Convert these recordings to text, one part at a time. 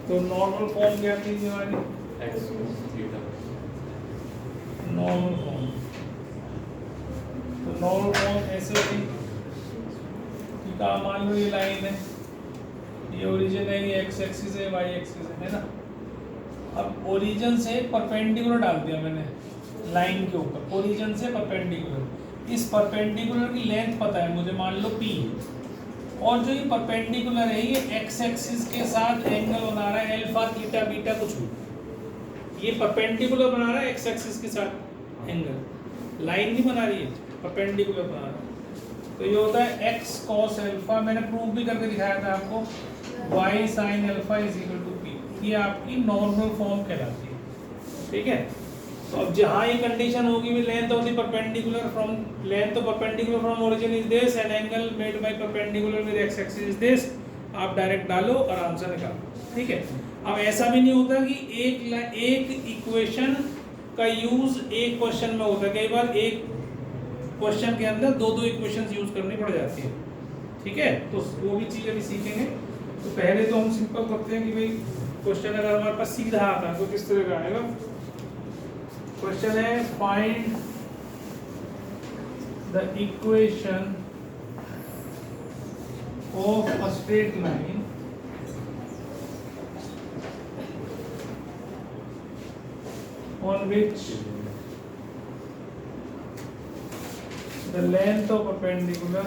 तो normal form क्या थी हमारी? x theta. नॉर्मल फॉर्म, तो नॉर्मल फॉर्म ऐसे होती कि का मान लो ये लाइन है, ये ओरिजिन है, ये एक्स एक्सिस है, वाई एक्सिस है ना। अब ओरिजिन से परपेंडिकुलर डाल दिया मैंने लाइन के ऊपर, ओरिजिन से परपेंडिकुलर। इस परपेंडिकुलर की लेंथ पता है मुझे, मान लो p, और जो ये परपेंडिकुलर है ये एक्स एक्सिस के साथ एंगल बना रहा है अल्फा थीटा बीटा कुछ भी। ये परपेंडिकुलर बना रहा है एक्स एक्सिस के साथ एंगल, लाइन नहीं बना रही है, परपेंडिकुलर बना रहा है। तो ये होता है x cos अल्फा, मैंने प्रूव भी करके दिखाया था आपको, y sin alpha is equal to p। ये आपकी नॉर्मल फॉर्म कहलाती है, ठीक है। तो अब जहाँ ये कंडीशन होगी भी length of the perpendicular from, length of perpendicular from origin is this and angle made by perpendicular with X axis is this, आप डायरेक्ट डालो और आंसर निकालो, ठीक है। अब ऐसा भी नहीं होता कि एक इक्वेशन का यूज एक क्वेश्चन में होता है, कई बार एक क्वेश्चन के अंदर दो इक्वेशंस यूज करनी पड़ जाती है, ठीक है। तो वो भी चीज़ अभी सीखेंगे। तो पहले तो हम सिंपल करते हैं कि भाई क्वेश्चन अगर हमारे पास सीधा आता है तो किस तरह का आएगा। क्वेश्चन है find the equation of a straight line on which the length of perpendicular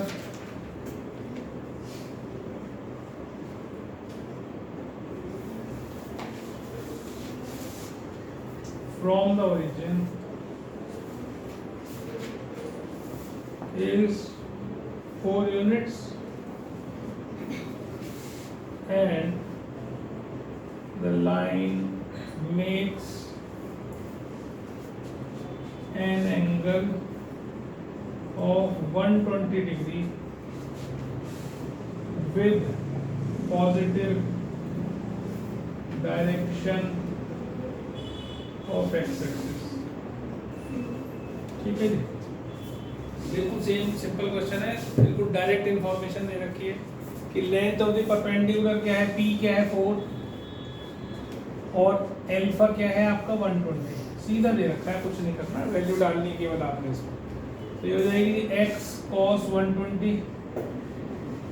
from the origin is 4 units and the line makes an angle of 120 degree with positive direction of x axis, ठीक है जी। बिल्कुल same simple question है, बिल्कुल direct information दे रखी है कि length of the perpendicular क्या है, p क्या है 4 और अल्फा क्या है आपका 120, सीधा दे रखा है, कुछ नहीं करना, वैल्यू डालनी है केवल आपने इसमें। तो ये हो जाएगी x cos 120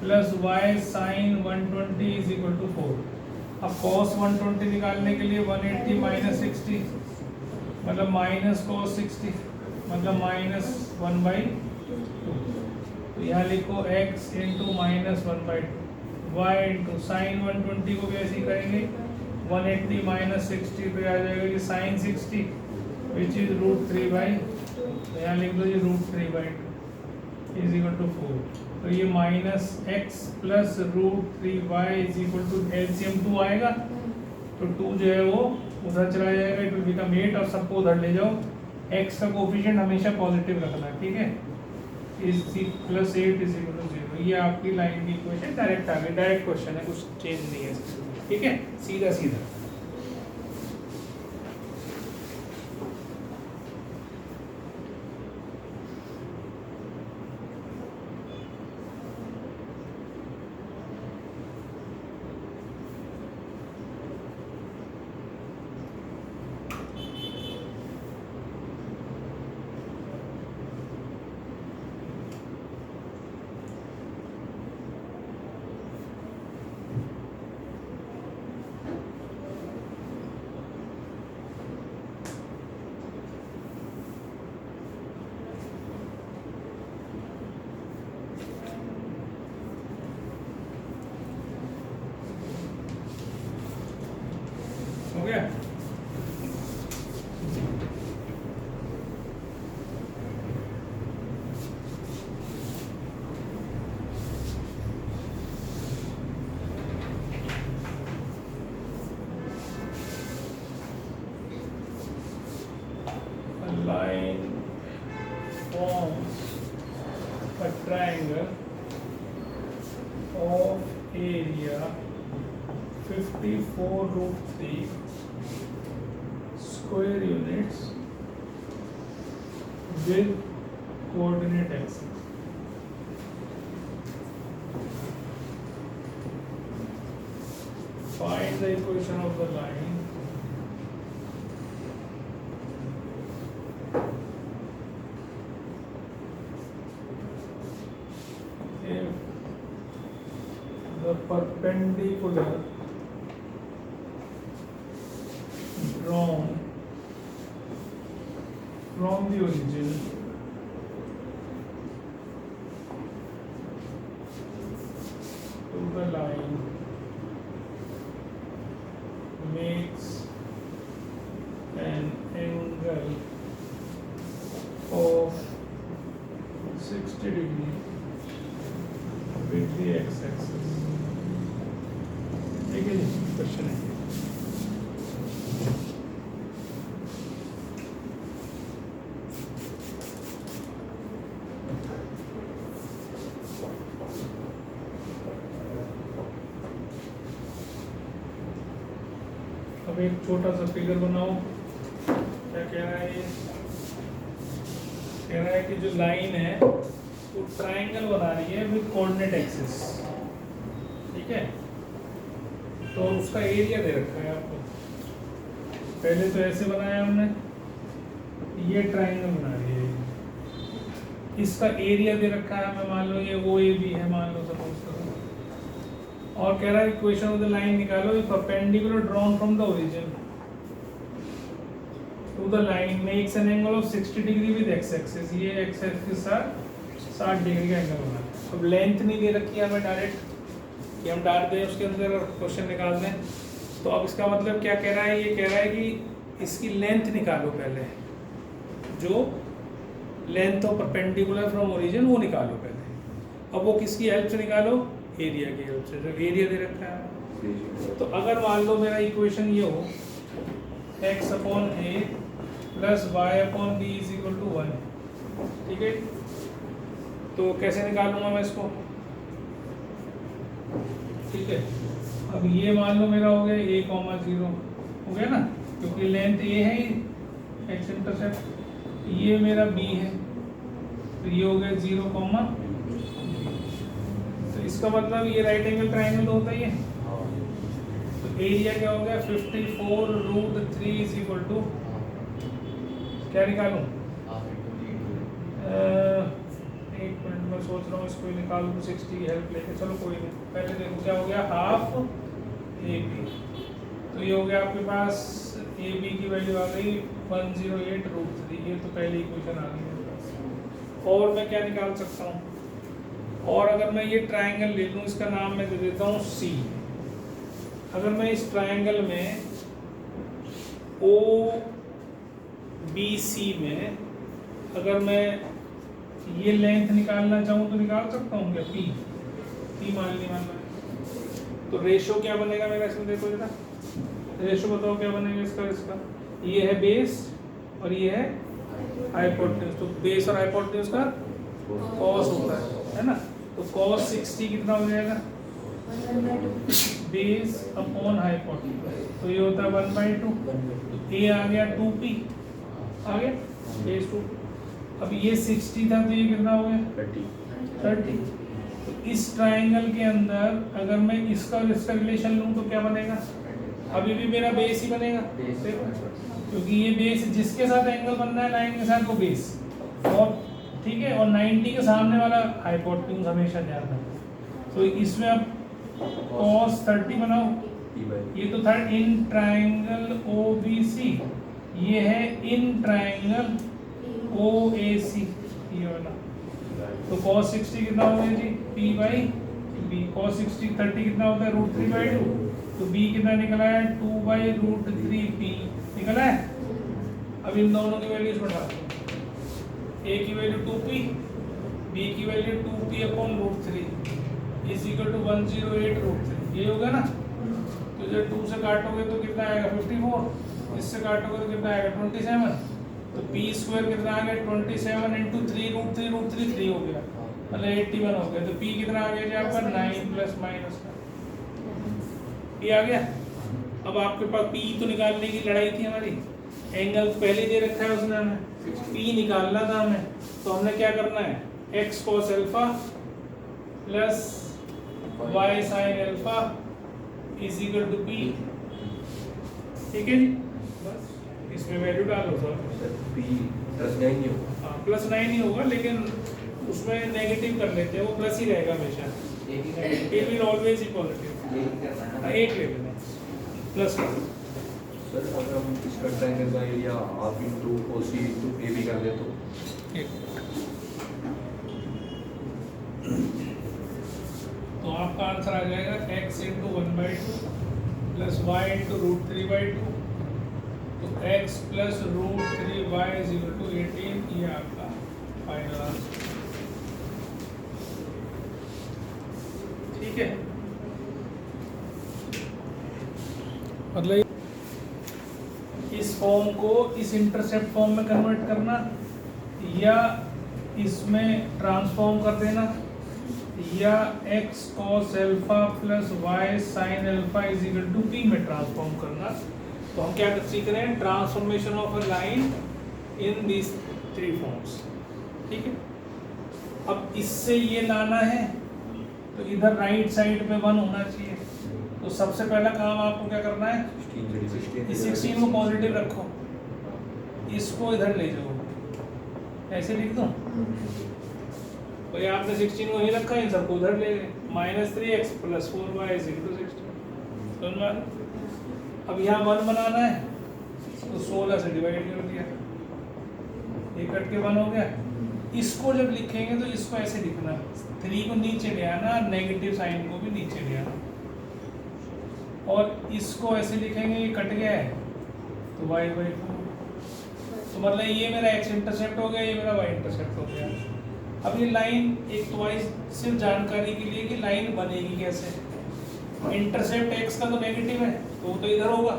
plus y sin 120 is equal to 4। अब cos 120 निकालने के लिए 180 माइनस 60 मतलब माइनस cos 60 मतलब माइनस 1/2। तो यहाँ लिखो x into minus 1/2, y into sine 120 को भी ऐसे ही करेंगे 180 माइनस 60 पे आ जाएगा ये साइन 60 विच इज √3/, तो यहाँ लिख दो ये √3/2 इज इक्वल टू 4। तो ये minus x plus √3y is equal to LCM 2 आएगा, तो 2 जो है वो उधर चला जाएगा, इट विल बिकम 8 और सबको उधर ले जाओ। x का कोफिशिएंट हमेशा पॉजिटिव रखना है, ठीक है। Is plus 8 is equal to 0। ये आपकी लाइन की इक्वेशन डायरेक्ट आ गई, डायरेक्ट क्वेश्चन है, कुछ चेंज नहीं है, ठीक है, सीधा सीधा। हो गया। A line forms a triangle of area 54√3 square units with coordinate axis. Find the equation of the line if the perpendicular drawn from the origin to the line makes an angle of 60 degree with the x-axis. ठीक है जी, question है। अब एक छोटा सा figure बनाओ। क्या कह रहा है ये? कह रहा है कि जो लाइन है वो ट्रायंगल बना रही है विद कोऑर्डिनेट एक्सिस। ठीक है, तो उसका एरिया दे रखा है आपको। पहले तो ऐसे बनाया हमने, ये ट्रायंगल बना रही है, इसका एरिया दे रखा है हमें, मान लो ये OAB है, मान लो सपोज करो। और कह रहा है इक्वेशन ऑफ द लाइन निकालो, perpendicular drawn from the origin to the line makes an angle of 60 degree with X axis. ये एक्स एक्सिस के साथ 60 डिग्री का एंगल बना है। अब लेंथ नहीं दे रखी है हमें डायरेक्ट कि हम डाल दें उसके अंदर क्वेश्चन निकाल दें। तो अब इसका मतलब क्या कह रहा है? ये कह रहा है कि इसकी लेंथ निकालो, पहले जो length of perpendicular from origin वो निकालो पहले। अब वो किसकी हेल्प से निकालो? एरिया की हेल्प से, जो एरिया दे रखा है। तो अगर मान लो मेरा इक्वेशन ये हो x upon a plus Y upon B is equal to 1, ठीक है, तो कैसे निकालूंगा मैं इसको? ठीक है, अब ये मान लो मेरा हो गया a, 0 हो गया ना, क्योंकि लेंथ a है ही, x इंटरसेप्ट, ये मेरा b है, तो ये हो गया 0, तो इसका मतलब ये राइट एंगल ट्रायंगल होता ही है। तो एरिया क्या हो गया? 54√3 इज इक्वल टू, क्या निकालूं? एक मिनट में सोच रहा हूँ, इसको निकाल दूँ 60 की हेल्प लेके। चलो कोई नहीं, पहले देखो क्या हो गया, हाफ AB। तो ये हो गया आपके पास AB की वैल्यू आ गई 108√3। ये तो पहली इक्वेशन आ गई मेरे पास। और मैं क्या निकाल सकता हूँ? और अगर मैं ये ट्रायंगल ले लूँ, इसका नाम मैं दे देता हूँ C। अगर मैं इस ट्रायंगल में OBC में अगर मैं ये लेंथ निकालना चाहूँ तो निकाल सकता हूँ क्या? P मान ली, मान लो। तो रेशो क्या बनेगा मेरा इसमें? देखो जरा रेशो बताओ क्या बनेगा इसका? ये है बेस और ये है हाइपोटेन्यूज। तो बेस और हाइपोटेन्यूज का कॉस होता है ना। तो cos 60 कितना हो जाएगा? बेस अपॉन हाइपोटेन्यूज, तो ये होता है 1/2। तो a आ गया 2p आ गया बेस 2। अब ये 60 था तो ये कितना हो गया? 30। तो इस ट्रायंगल के अंदर अगर मैं इसका रिलेशन लूँ तो क्या बनेगा? अभी भी मेरा बेस ही बनेगा, क्योंकि ये बेस जिसके साथ एंगल बनना है लाइन के साथ, वो बेस, और ठीक है, और 90 के सामने वाला हाइपोटेन्यूज हमेशा ध्यान रखना। तो इसमें अब cos 30 बनाओ, ये तो था इन ट्रायंगल OBC, ये है इन ट्रायंगल OAC, ये वाला। तो cos 60 कितना हो गया जी? P/B। cos 60 30 कितना होता है? √3/2। तो B कितना निकला है? 2/√3P निकला है। अब इन दोनों की वैल्यूज बढ़ा दो। A की वैल्यू 2P, B की value 2P upon √3 is equal to 108√3। ये होगा ना। तो जब 2 से काटोगे तो कितना आएगा? 54। इससे काटोगे तो कितना आएगा? 27। तो p² कितना आ गया? 27 इंटू 3√3 3 हो गया, मतलब 81 हो गया। तो p कितना आ गया जी आपका? 9 प्लस माइनस का p आ गया। अब आपके पास p तो निकालने की लड़ाई थी हमारी, एंगल पहले दे रखा है उसने हमें, p निकालना था हमें। तो हमने क्या करना है? x cos alpha plus y sin alpha is equal to P. ठीक है जी, बस इसमें वैल्यू डालो सर। पी +9 नहीं होगा। हाँ +9 ही होगा, लेकिन उसमें नेगेटिव कर लेते हैं, वो प्लस ही रहेगा हमेशा। It will always be positive. एक ले लेना प्लस का। सर अगर हम इसका ट्रायंगल का area half into OC into AB कर दे तो तो आपका आंसर आ जाएगा x into 1/2 plus y into √3/2। तो x plus √3y is equal to 18। ये आपका फाइनल आंसर। ठीक है, मतलब इस फॉर्म को इस इंटरसेप्ट फॉर्म में कन्वर्ट करना या इसमें ट्रांसफॉर्म कर देना, या x cos alpha plus y sin alpha is equal to p में ट्रांसफॉर्म करना। तो हम क्या सीख रहे हैं? Transformation of a line in these 3 forms. ठीक है, अब इससे ये लाना है तो इधर राइट साइड पे 1 होना चाहिए। तो सबसे पहला काम आपको क्या करना है? 16 को पॉजिटिव रखो, इसको इधर ले जाओ, ऐसे लिख दो। तो ये आपने 16 को ही रखा, इन सबको उधर ले गए। -3x + 4y = 16। समझ में आ गया? अब यहाँ 1 बनाना है तो 16 से डिवाइड कर दिया, ये कट के 1 हो गया। इसको जब लिखेंगे तो इसको ऐसे लिखना, 3 को नीचे ले आना, नेगेटिव साइन को भी नीचे ले आना, और इसको ऐसे लिखेंगे, ये कट गया है तो y/4। तो मतलब ये मेरा x इंटरसेप्ट हो गया, ये मेरा y इंटरसेप्ट हो गया। अब ये लाइन एक तो सिर्फ जानकारी के लिए कि लाइन बनेगी कैसे। इंटरसेप्ट x का तो नेगेटिव है तो वो तो इधर होगा,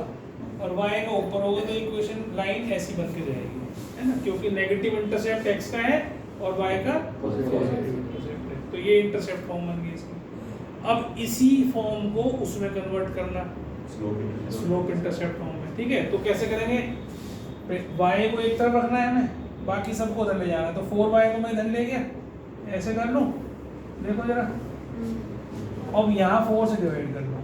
और y का ऊपर होगा, तो इक्वेशन लाइन ऐसी बन के जाएगी, है ना, क्योंकि नेगेटिव इंटरसेप्ट x का है और y का पॉजिटिव इंटरसेप्ट है। तो ये इंटरसेप्ट फॉर्म बन गई इसकी। अब इसी फॉर्म को उसमें कन्वर्ट करना स्लोप इंटरसेप्ट फॉर्म में। ठीक है, तो कैसे करेंगे? y को एक तरफ रखना है हमें, बाकी सबको उधर ले जाना। तो 4y को मैं इधर ले गया, ऐसे कर लूँ, देखो जरा। अब यहाँ 4 से डिवाइड कर लो,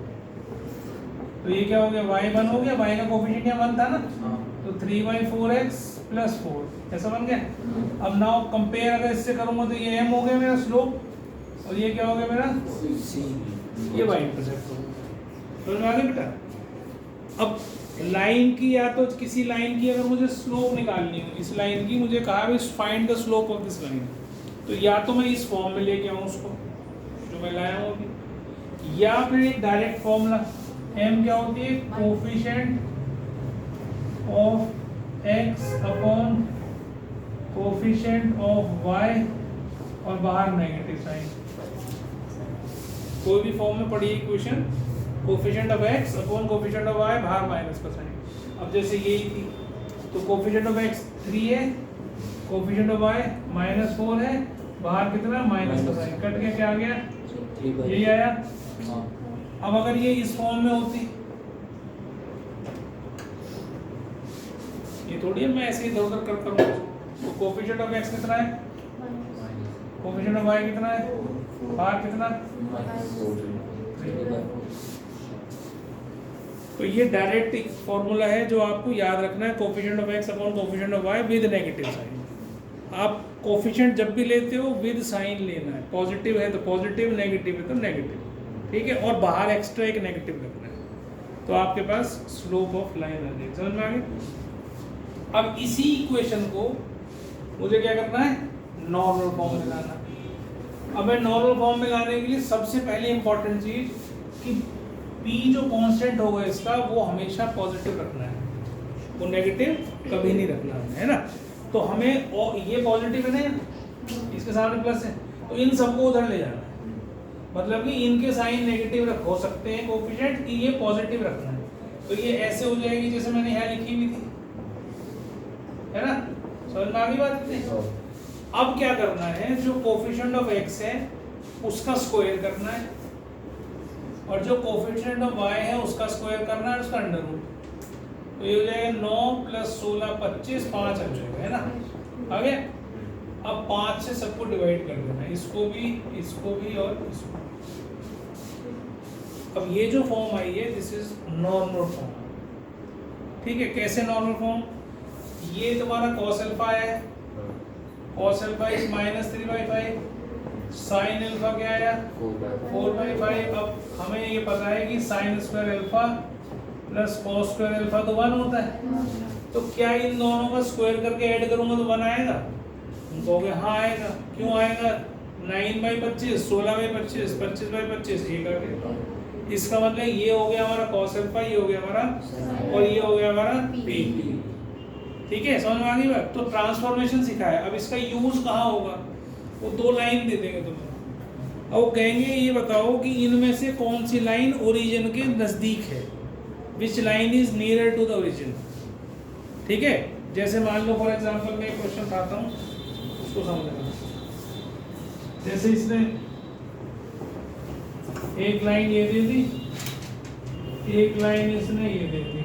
तो ये क्या हो गया? y1 हो गया, y का कोफिशिएंट यहाँ 1 था ना, तो 3/4x + 4 ऐसा बन गया। अब नाउ कंपेयर अगर इससे करूँगा तो ये m हो गया मेरा स्लोप, और ये क्या हो गया मेरा c, ये y इंटरसेप्ट हो गया। समझ में आ गया बेटा? अब लाइन की, या तो किसी लाइन की अगर मुझे स्लोप निकालनी हो, इस लाइन की, मुझे कहा है find the slope of this line, तो या तो मैं इस फॉर्म में लेके आऊँ उसको जो मैं लाया हूँ अभी, या फिर एक डायरेक्ट फॉर्मूला m क्या होती है? Coefficient of x upon coefficient of y, और बाहर नेगेटिव साइन। कोई भी फॉर्म में पढ़िए equation, coefficient of x upon coefficient of y, बाहर माइनस का साइन। अब जैसे यही थी, तो कोफिशिएंट ऑफ x 3 है, कोफिशिएंट ऑफ y -4 है, बाहर कितना? माइनस का साइन। कट के क्या आ गया? यही आया। अब अगर ये इस फॉर्म में होती, ये थोड़ी है मैं ऐसे इधर उधर करता हूँ। तो कोफिशिएंट ऑफ x कितना है? कोफिशिएंट ऑफ y कितना है? बाहर कितना? तो ये डायरेक्ट फॉर्मूला है जो आपको याद रखना है, coefficient of x upon coefficient of y with negative sign. आप कोफिशिएंट जब भी लेते हो विद साइन लेना है, पॉजिटिव है तो पॉजिटिव, नेगेटिव है तो नेगेटिव। ठीक है, और बाहर एक्स्ट्रा एक नेगेटिव रखना है, तो आपके पास स्लोप ऑफ लाइन आ जाएगी। समझ में आ गया? अब इसी इक्वेशन को मुझे क्या करना है? नॉर्मल फॉर्म में लाना। अब मैं नॉर्मल फॉर्म में लाने के लिए सबसे पहले इंपॉर्टेंट चीज कि p जो कांस्टेंट होगा इसका, वो हमेशा पॉजिटिव रखना है, वो नेगेटिव कभी नहीं रखना है ना। तो हमें, और ये पॉजिटिव है ना, इसके सामने प्लस है, तो इन सबको उधर ले जाना है। मतलब कि इनके साइन नेगेटिव हो सकते हैं कोफिशिएंट, कि ये पॉजिटिव रखना है। तो ये ऐसे हो जाएगी जैसे मैंने यहाँ लिखी हुई थी, है ना? समझ में आ गई बात इतनी? अब क्या करना है? जो कोफिशिएंट ऑफ x है उसका स्क्वायर करना है, और जो कोफिशिएंट ऑफ y है उसका स्क्वायर करना है, उसका अंडर रूट। तो ये हो जाएगा 9 + 16 25, 5 आ जाएगा, है ना? आ गया? अब 5 से सबको डिवाइड कर देना, इसको भी और इसको। अब ये जो फॉर्म आई है दिस इज नॉर्मल फॉर्म, ठीक है। कैसे नॉर्मल फॉर्म? ये तुम्हारा cos अल्फा है, cos alpha is -3/5, sin alpha क्या आया 4/5। अब हमें ये पता है कि sin square alpha plus cos square alpha तो 1 होता है, तो क्या इन दोनों का स्क्वायर करके ऐड करूंगा तो 1 आएगा? तुम कहोगे हाँ आएगा। क्यों आएगा? 9/25, 16/25, 25/25 ये करके, इसका मतलब ये हो गया हमारा cos अल्फा, ये हो गया हमारा, और ये हो गया हमारा p, ठीक है। समझ में आ गई बात? तो ट्रांसफॉर्मेशन सिखाया। अब इसका यूज कहाँ होगा? वो 2 लाइन दे देंगे तुम्हें, अब वो कहेंगे ये बताओ कि इनमें से कौन सी लाइन ओरिजिन के नजदीक है, which line is nearer to the origin, ठीक है। जैसे मान लो फॉर एग्जांपल मैं एक क्वेश्चन उठाता हूँ, उसको समझना। जैसे इसने एक लाइन ये दे दी, एक लाइन इसने ये दे दी,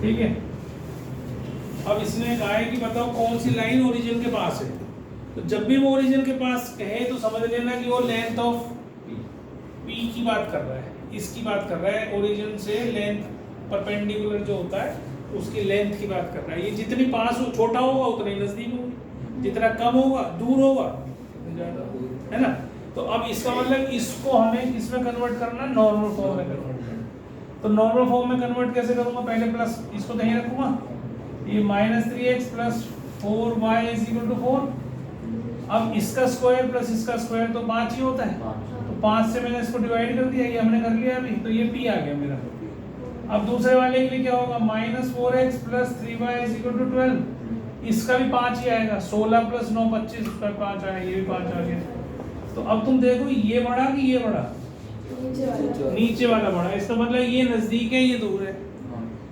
ठीक है। अब इसने कहा है कि बताओ कौन सी लाइन ओरिजिन के पास है। तो जब भी वो ओरिजिन के पास कहे तो समझ लेना कि वो लेंथ ऑफ p की बात कर रहा है, इसकी बात कर रहा है। ओरिजिन से लेंथ परपेंडिकुलर जो होता है उसकी लेंथ की बात कर रहा है। ये जितनी पास हो छोटा होगा उतना ही नजदीक होगा, जितना कम होगा दूर होगा ज्यादा, है ना। तो अब इसका मतलब इसको हमें किसमें कन्वर्ट करना? नॉर्मल फॉर्म में कन्वर्ट करना। तो नॉर्मल फॉर्म में कन्वर्ट कैसे करूंगा? पहले प्लस इसको कहीं रखूंगा, ये -3x + 4y = 4। अब इसका स्क्वायर प्लस इसका स्क्वायर तो 5 ही होता है, तो 5 से मैंने इसको डिवाइड कर दिया, ये हमने कर लिया अभी, तो ये p आ गया मेरा। अब दूसरे वाले के लिए क्या होगा? -4x + 3y = 12, इसका भी 5 ही आएगा। 16 + 9 25, उसका 5 आया, ये भी 5 आ गया। तो अब तुम देखो ये बड़ा कि ये बड़ा? नीचे वाला बड़ा। इसका मतलब ये नजदीक है, ये दूर है।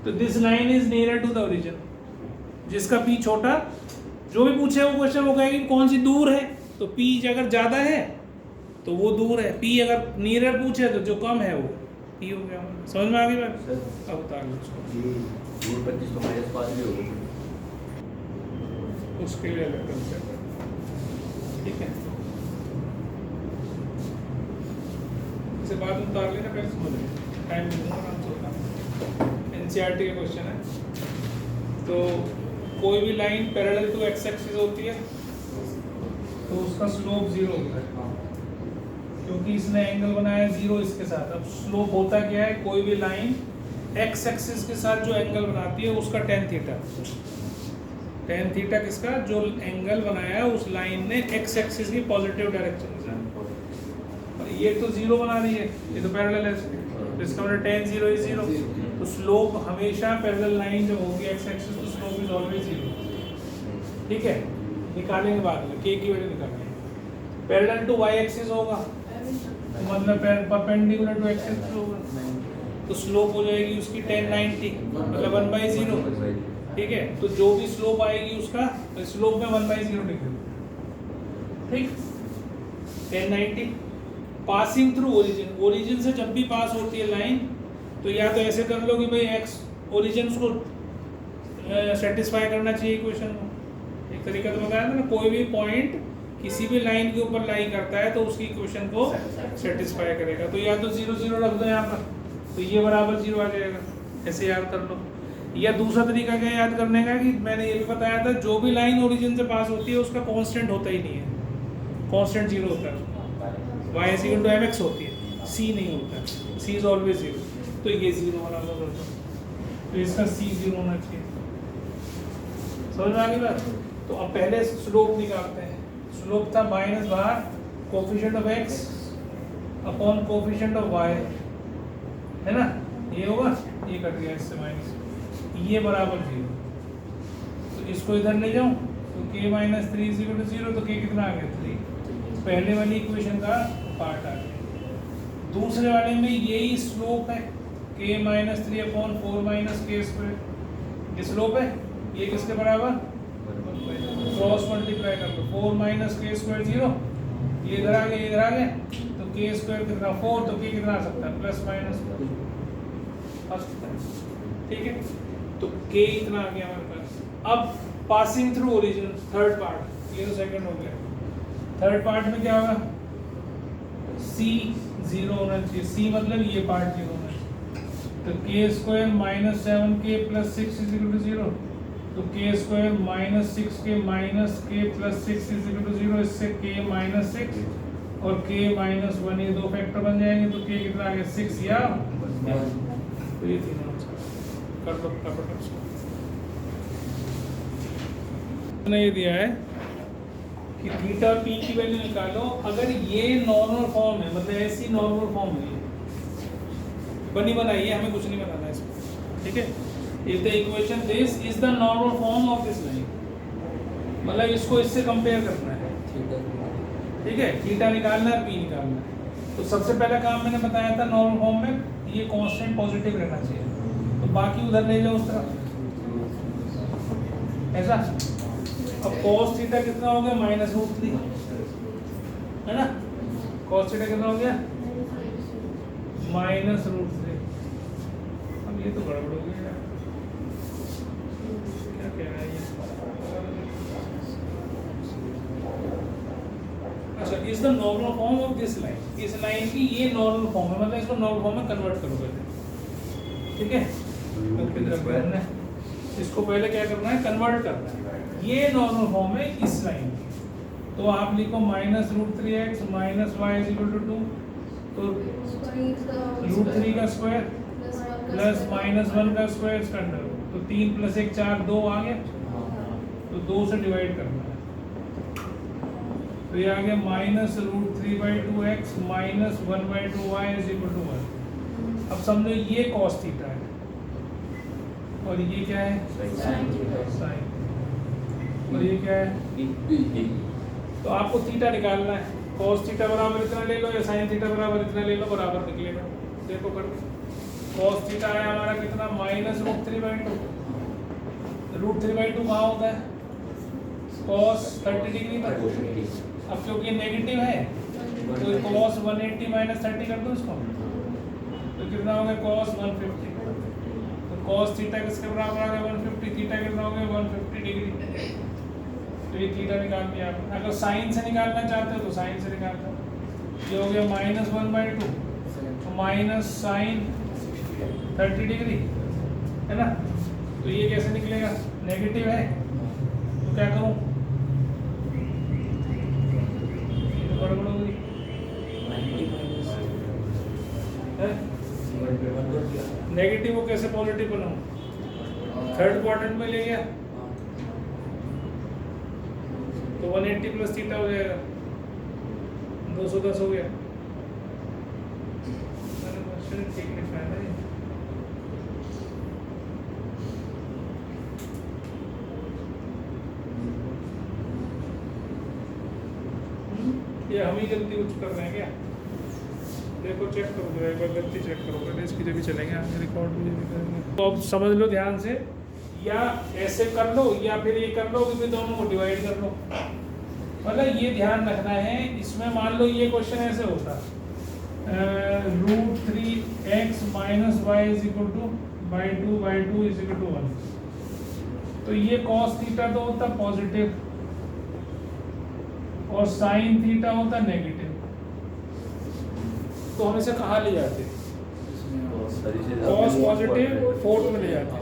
तो this line is nearer to the origin. जिसका p छोटा, जो भी पूछे वो क्वेश्चन, वो कहेगी कौन सी दूर है, तो p अगर ज्यादा है तो वो दूर है, p अगर नियरर पूछे तो जो कम है वो p हो गया। समझ में आ गई बात? अब बता लो उसको, 25 तो -5 भी होगा, उसके लिए अलग कंसेप्ट, ठीक है। इसे बाद में उतार लेना, पहले समझ लेना, टाइम मिलूंगा आराम से होता। एनसीईआरटी का क्वेश्चन है। तो कोई भी line parallel to X axis होती है तो उसका स्लोप 0 होता है, क्योंकि इसने एंगल बनाया 0 इसके साथ। अब स्लोप होता क्या है? कोई भी लाइन एक्स एक्सिस के साथ जो एंगल बनाती है उसका tan थीटा। tan थीटा किसका? जो एंगल बनाया है उस लाइन ने एक्स एक्सिस की पॉजिटिव डायरेक्शन से। और ये तो 0 बना रही है, ये तो पैरेलल है, तो इसका मतलब tan 0 is 0। तो स्लोप हमेशा पैरेलल लाइन जो होगी एक्स एक्सिस, तो स्लोप इज ऑलवेज 0, ठीक है। निकालेंगे बाद में, k की वैल्यू निकालेंगे। पैरेलल टू y एक्सिस होगा तो मतलब परपेंडिकुलर टू एक्स एक्सिस होगा, तो स्लोप हो जाएगी उसकी tan 90, मतलब 1/0, ठीक है। तो जो भी स्लोप आएगी उसका स्लोप में 1/0 लिख दो, ठीक। tan 90 passing through origin. Origin से जब भी पास होती है लाइन, तो या तो ऐसे कर लो कि भाई एक्स ओरिजिन को सेटिस्फाई करना चाहिए इक्वेशन को। एक तरीका तो बताया था ना, कोई भी पॉइंट किसी भी लाइन के ऊपर लाई करता है तो उसकी इक्वेशन को सेटिस्फाई करेगा। तो या तो 0 0 रख दो यहाँ पर, तो ये बराबर 0 आ जाएगा, ऐसे याद कर लो। या दूसरा तरीका क्या याद करने का कि मैंने ये भी बताया था, जो भी लाइन ओरिजिन से पास होती है उसका कांस्टेंट होता ही नहीं है, कांस्टेंट 0 होता है। y = mx होती है, c नहीं होता, c इज ऑलवेज 0। तो ये 0 वाला होगा, तो इसका c 0 होना चाहिए। समझ में आ गई बात? तो अब पहले स्लोप निकालते हैं। स्लोप था माइनस बाहर coefficient of x upon coefficient of y, है ना। ये होगा, ये कट गया इससे माइनस, ये बराबर 0। तो इसको इधर ले जाऊं तो k - 3 = 0, तो k कितना आ गया 3। पहले वाली इक्वेशन का पार्ट आ गया। दूसरे वाले में यही स्लोप है, k - 3/4 - k²। ये स्लोप है, ये किसके बराबर? क्रॉस मल्टीप्लाई कर लो, 4 - k² 0, ये इधर आ गया, ये इधर आ गया, तो k² कितना 4, तो k कितना आ सकता है +- फर्स्ट, ठीक है। तो k इतना आ गया हमारे पास। अब passing through origin, third part, ये तो सेकंड हो गया। थर्ड पार्ट में क्या होगा? c जीरो होना चाहिए, सी मतलब ये पार्ट जीरो होना चाहिए। तो K square minus 7k plus 6 is equal to zero, तो K square minus 6k minus K plus 6 is equal to zero, इससे के माइनस 6 और के माइनस 1 ये दो फैक्टर बन जाएंगे, तो के कितना आ गया 6 या तो ये तीनों कर दो फटाफट। ये दिया है कि थीटा पी की वैल्यू निकालो अगर ये नॉर्मल फॉर्म है, मतलब ऐसी नॉर्मल फॉर्म है, बनी बनाई है, हमें कुछ नहीं बनाना है इसमें, ठीक है। If the equation this is the normal form of this line, मतलब इसको इससे कंपेयर करना है, ठीक है। थीटा निकालना है, पी निकालना है। तो सबसे पहला काम मैंने बताया था नॉर्मल फॉर्म में ये कांस्टेंट पॉजिटिव रहना चाहिए, तो बाकी उधर ले जाओ उस तरफ, ऐसा। अब cos थीटा कितना हो गया -√3, है ना। cos थीटा कितना हो गया -√3। अब ये तो गड़बड़ हो गया यार, क्या कह रहा है ये। अच्छा, is the normal form of this line, इस लाइन की ये नॉर्मल फॉर्म है, मतलब इसको नॉर्मल फॉर्म में कन्वर्ट करोगे, ठीक है। इसको पहले क्या करना है, कन्वर्ट करना है। ये नॉर्मल फॉर्म है इस लाइन की, तो आप लिखो -√3x minus y is equal to 2, तो √3 का स्क्वायर प्लस -1 का स्क्वायर इसका अंडर, तो 3 + 1 4 2 आ गया, तो 2 से डिवाइड करना है, तो ये आ गया -√3/2x minus 1/2y is equal to 1। अब समझो ये cos थीटा है और ये क्या है sin, और ये क्या है, तो आपको थीटा निकालना है। cos थीटा बराबर इतना ले लो या sin थीटा बराबर इतना ले लो, बराबर निकलेगा। देखो कर दो, cos थीटा है हमारा कितना -√3/2, √3/2 कहाँ होता है cos 30 डिग्री पर, अब क्योंकि नेगेटिव है तो cos 180 - 30 कर दो इसको, तो कितना हो गया cos 150, तो cos थीटा किसके बराबर आ गया 150, थीटा कितना हो गया 150 डिग्री, तो ये थीटा निकाल दिया आपने। अगर साइन से निकालना चाहते हो तो साइन से निकाल दो, ये हो गया -1/2 तो माइनस साइन 30 डिग्री, है ना। तो ये कैसे निकलेगा, नेगेटिव है, तो क्या करूं, गड़बड़ हो गई, नेगेटिव को कैसे पॉजिटिव बनाऊं, थर्ड क्वाड्रेंट में ले गया तो 180 प्लस थीटा हो जाएगा, 210 हो गया। मैंने क्वेश्चन ठीक लिखा है ना ये हम ही गलती कुछ कर रहे हैं क्या, देखो चेक करो जरा एक बार, गलती चेक करो, पहले इसकी जगह चलेंगे आगे रिकॉर्ड भी जब करेंगे। तो अब समझ लो ध्यान से, या ऐसे कर लो या फिर ये कर लो कि फिर दोनों को डिवाइड कर लो, मतलब ये ध्यान रखना है। इसमें मान लो ये क्वेश्चन ऐसे होता √3x minus y is equal to /2 is equal to 1, तो ये cos थीटा तो होता पॉजिटिव और sin थीटा होता नेगेटिव, तो हम इसे कहाँ ले जाते, cos पॉजिटिव फोर्थ में ले जाते,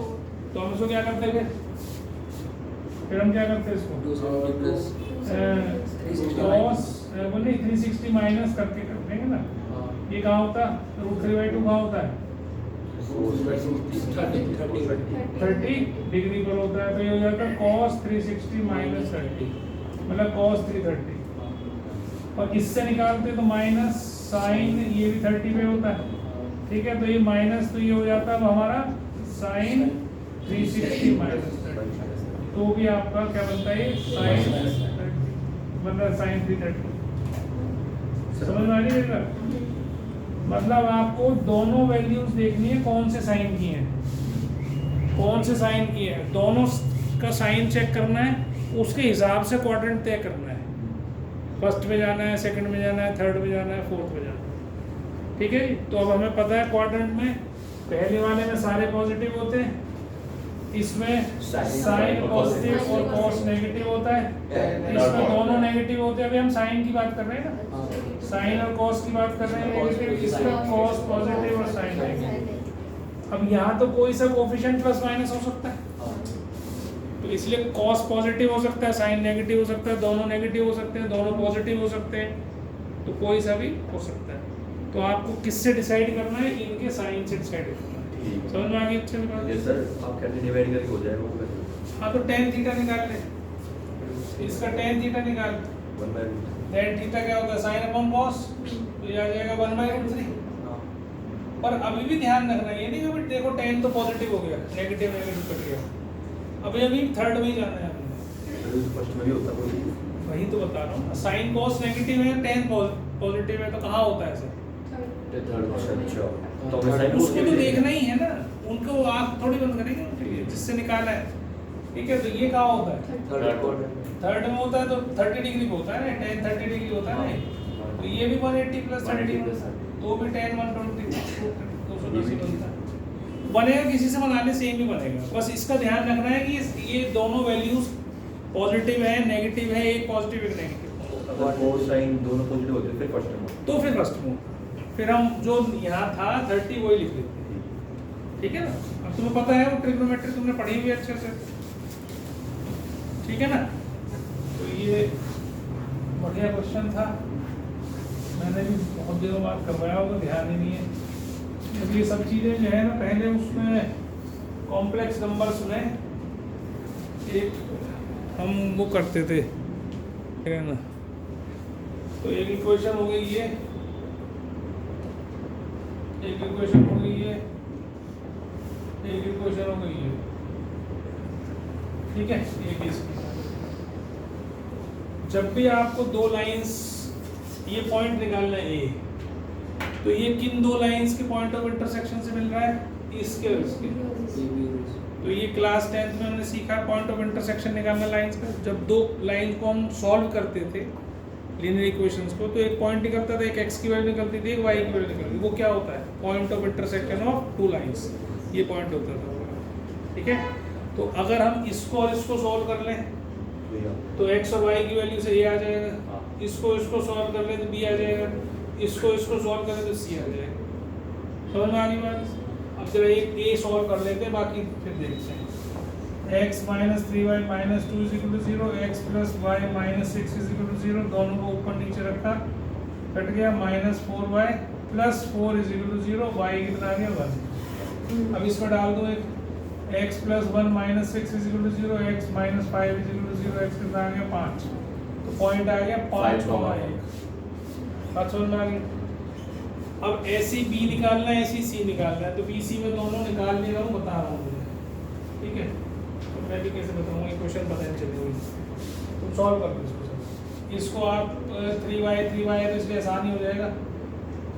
तो हम इसको क्या करते हैं, फिर हम क्या करते हैं इसको cos नहीं 360 माइनस करके कर देंगे ना, ये कहाँ होता √3/2 कहाँ होता है 30 डिग्री पर होता है, तो ये हो जाता है cos 360 माइनस 30, मतलब cos 330, और इससे निकालते तो माइनस साइन ये भी 30 पे होता है, ठीक है। तो ये माइनस, तो ये हो जाता है हमारा साइन 360 माइनस 30, तो भी आपका क्या बनता है साइन, मतलब साइन 330। समझ में आ रही है, मतलब आपको दोनों वैल्यूज देखनी है कौन से साइन की हैं, कौन से साइन की है, दोनों का साइन चेक करना है, उसके हिसाब से क्वाड्रेंट तय करना है, फर्स्ट में जाना है, सेकंड में जाना है, थर्ड में जाना है, फोर्थ में जाना है, ठीक है। तो अब हमें पता है क्वाड्रेंट में पहले वाले में सारे पॉजिटिव होते हैं, इसमें Sin साइन पॉजिटिव और कॉस नेगेटिव होता है, इसमें दोनों नेगेटिव होते हैं। अभी हम साइन की बात कर रहे हैं ना, साइन और कॉस की बात कर रहे हैं नेगेटिव, इसमें कॉस पॉजिटिव और साइन नेगेटिव। अब यहाँ तो कोई सा कोएफिशिएंट प्लस माइनस हो सकता है, तो इसलिए कॉस पॉजिटिव हो सकता है, साइन नेगेटिव हो सकता है, दोनों नेगेटिव हो सकते हैं, दोनों पॉजिटिव हो सकते हैं, तो कोई सा भी हो सकता है। तो आपको किससे डिसाइड करना है? इनके साइन से डिसाइड करना है। समझ में आ गई अच्छे से बात? ये सर आप कहते हैं डिवाइड करके हो जाएगा वो फिर हाँ, तो tan थीटा निकाल ले, इसका tan थीटा निकाल, 1/√3। tan थीटा क्या होता है? साइन अपॉन कॉस, तो ये आ जाएगा 1/√3। पर अभी भी ध्यान रखना है, ये नहीं कि देखो tan तो पॉजिटिव हो गया, नेगेटिव नेगेटिव कट गया, अभी थर्ड में ही जाना है हमने। फर्स्ट में भी होता है वही तो बता रहा हूँ, साइन कॉस नेगेटिव है, tan पॉजिटिव है, तो कहाँ होता है सर? थर्ड। अच्छा तो हमें साइन उसको तो देखना ही है ना, उनको आँख थोड़ी बंद करेंगे उनके जिससे निकाला है, ठीक है? तो ये कहाँ होता है? थर्ड में होता है, तो 30 डिग्री को होता है ना, tan 30 डिग्री होता है ना, तो ये भी 180 प्लस 30, तो भी tan 120 280 बनता है। बनेगा किसी से बना ले, सेम ही बनेगा, बस इसका ध्यान रखना है कि ये दोनों वैल्यूज पॉजिटिव है नेगेटिव है, एक पॉजिटिव एक नेगेटिव, अगर कोस साइन दोनों पॉजिटिव होते फिर फर्स्ट में तो फिर फर्स्ट में, फिर हम जो यहाँ था 30 वही लिख लेते हैं, ठीक है ना? अब तुम्हें पता है वो ट्रिग्नोमेट्री तुमने पढ़ी हुई है अच्छे से, ठीक है ना? तो ये बढ़िया क्वेश्चन था, मैंने भी बहुत दिनों बाद करवाया होगा, ध्यान ही नहीं है। तो ये सब चीज़ें जो है ना, पहले उसमें कॉम्प्लेक्स नंबर्स में एक हम वो करते थे, ठीक है ना? तो एक इक्वेशन हो गई ये, एक इक्वेशन हो गई है, एक इक्वेशन हो गई है, ठीक है? एक इसकी जब भी आपको दो लाइंस, ये पॉइंट निकालना है ए, तो ये किन दो लाइंस के पॉइंट ऑफ इंटरसेक्शन से मिल रहा है? इसके और इसके। तो ये क्लास 10th में हमने सीखा पॉइंट ऑफ इंटरसेक्शन निकालना लाइंस का। जब दो लाइन को हम सॉल्व करते थे लीनियर इक्वेशंस को, तो एक पॉइंट निकलता था, एक एक्स की वैल्यू निकलती थी, एक वाई की वैल्यू निकलती थी, वो क्या होता है? Point of intersection of two lines, ये पॉइंट होता था, ठीक है? तो अगर हम इसको और इसको सॉल्व कर लें तो एक्स और वाई की वैल्यू से ए आ जाएगा, इसको सॉल्व कर ले तो बी आ जाएगा, इसको सॉल्व करें तो सी आ जाएगा। समझ में आ गई बात? अब जरा एक ए सॉल्व कर लेते हैं, बाकी फिर देखते हैं। x minus 3y minus 2 is equal to 0, x plus Y minus 6 is equal to 0, दोनों को ऊपर नीचे रखा, कट गया, minus 4y plus 4 is equal to 0, y कितना आ गया 1। अब इसमें डाल दो एक, x plus 1 minus 6 is equal to 0, x minus 5 is equal to 0, x कितना आ गया 5, तो पॉइंट आ गया 5,1। बात समझ में आ गई? अब ऐसी बी निकालना है, ऐसी सी निकालना है, तो बी सी में दोनों निकाल ले रहा हूँ, बता रहा हूँ मुझे, ठीक है? तो मैं भी कैसे बताऊँगा, ये क्वेश्चन पता नहीं चलेगा, तुम सॉल्व कर दो इसको। इसको आप 3y है तो इसलिए आसान ही हो जाएगा,